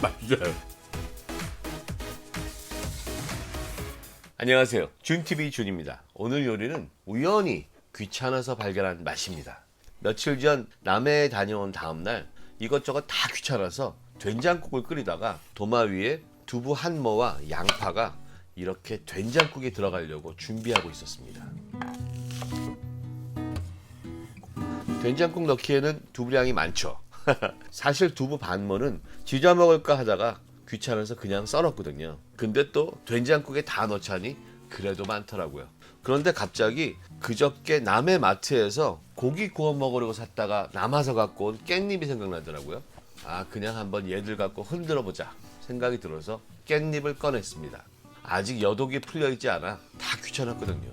맞아요. 안녕하세요. 준TV 준입니다. 오늘 요리는 우연히 귀찮아서 발견한 맛입니다. 며칠 전 남해에 다녀온 다음날 이것저것 다 귀찮아서 된장국을 끓이다가 도마 위에 두부 한 모와 양파가 이렇게 된장국에 들어가려고 준비하고 있었습니다. 된장국 넣기에는 두부량이 많죠. 사실 두부 반모는 지져 먹을까 하다가 귀찮아서 그냥 썰었거든요. 근데 또 된장국에 다 넣자니 그래도 많더라고요. 그런데 갑자기 그저께 남해 마트에서 고기 구워 먹으려고 샀다가 남아서 갖고 온 깻잎이 생각나더라고요. 그냥 한번 얘들 갖고 흔들어 보자 생각이 들어서 깻잎을 꺼냈습니다. 아직 여독이 풀려 있지 않아 다 귀찮았거든요.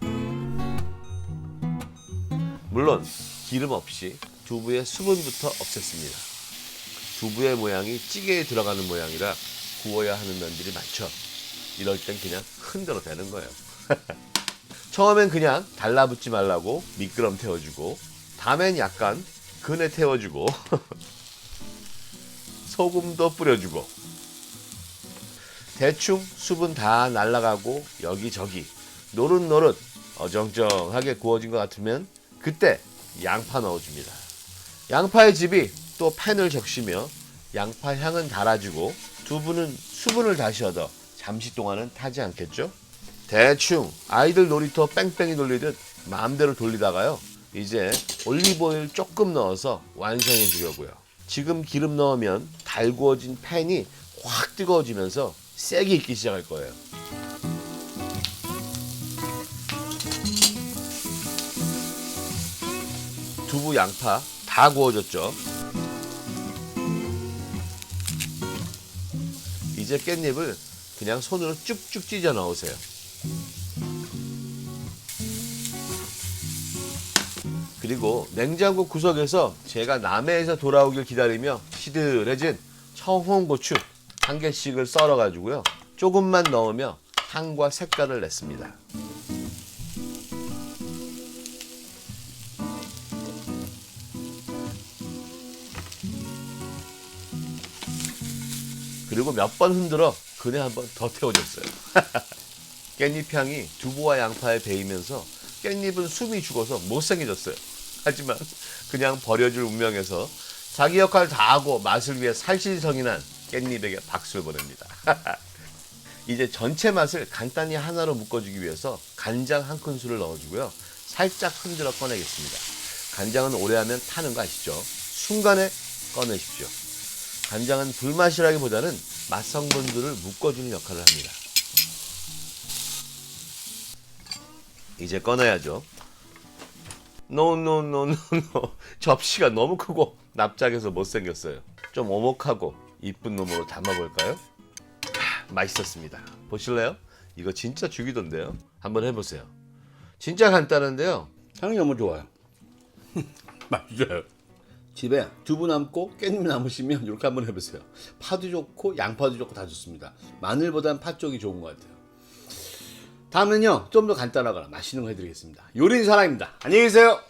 물론 기름 없이 두부의 수분부터 없앴습니다. 두부의 모양이 찌개에 들어가는 모양이라 구워야 하는 면들이 많죠. 이럴 땐 그냥 흔들어 대는 거예요. 처음엔 그냥 달라붙지 말라고 미끄럼 태워주고, 다음엔 약간 그네 태워주고 소금도 뿌려주고, 대충 수분 다 날아가고 여기저기 노릇노릇 어정쩡하게 구워진 것 같으면 그때 양파 넣어줍니다. 양파의 즙이 또 팬을 적시며 양파 향은 달아주고 두부는 수분을 다시 얻어 잠시 동안은 타지 않겠죠? 대충 아이들 놀이터 뺑뺑이 돌리듯 마음대로 돌리다가요, 이제 올리브오일 조금 넣어서 완성해 주려고요. 지금 기름 넣으면 달구어진 팬이 확 뜨거워지면서 세게 익기 시작할 거예요. 두부, 양파 다 구워졌죠. 이제 깻잎을 그냥 손으로 쭉쭉 찢어 넣으세요. 그리고 냉장고 구석에서 제가 남해에서 돌아오길 기다리며 시들해진 청홍고추 한 개씩을 썰어 가지고요, 조금만 넣으며 향과 색깔을 냈습니다. 그리고 몇 번 흔들어 그네 한 번 더 태워줬어요. 깻잎 향이 두부와 양파에 배이면서 깻잎은 숨이 죽어서 못생겨졌어요. 하지만 그냥 버려줄 운명에서 자기 역할 다 하고 맛을 위해 살신성인한 깻잎에게 박수를 보냅니다. 이제 전체 맛을 간단히 하나로 묶어주기 위해서 간장 한 큰술을 넣어주고요, 살짝 흔들어 꺼내겠습니다. 간장은 오래 하면 타는 거 아시죠? 순간에 꺼내십시오. 간장은 불맛이라기보다는 맛 성분들을 묶어주는 역할을 합니다. 이제 꺼내야죠. 노. 접시가 너무 크고 납작해서 못생겼어요. 좀 오목하고 이쁜 놈으로 담아볼까요? 맛있었습니다. 보실래요? 이거 진짜 죽이던데요. 한번 해보세요. 진짜 간단한데요, 향이 너무 좋아요. 맞아요. 집에 두부 남고 깻잎 남으시면 이렇게 한번 해보세요. 파도 좋고 양파도 좋고 다 좋습니다. 마늘보단 파 쪽이 좋은 것 같아요. 다음은요, 좀 더 간단하거나 맛있는 거 해드리겠습니다. 요리는 사랑입니다. 안녕히 계세요.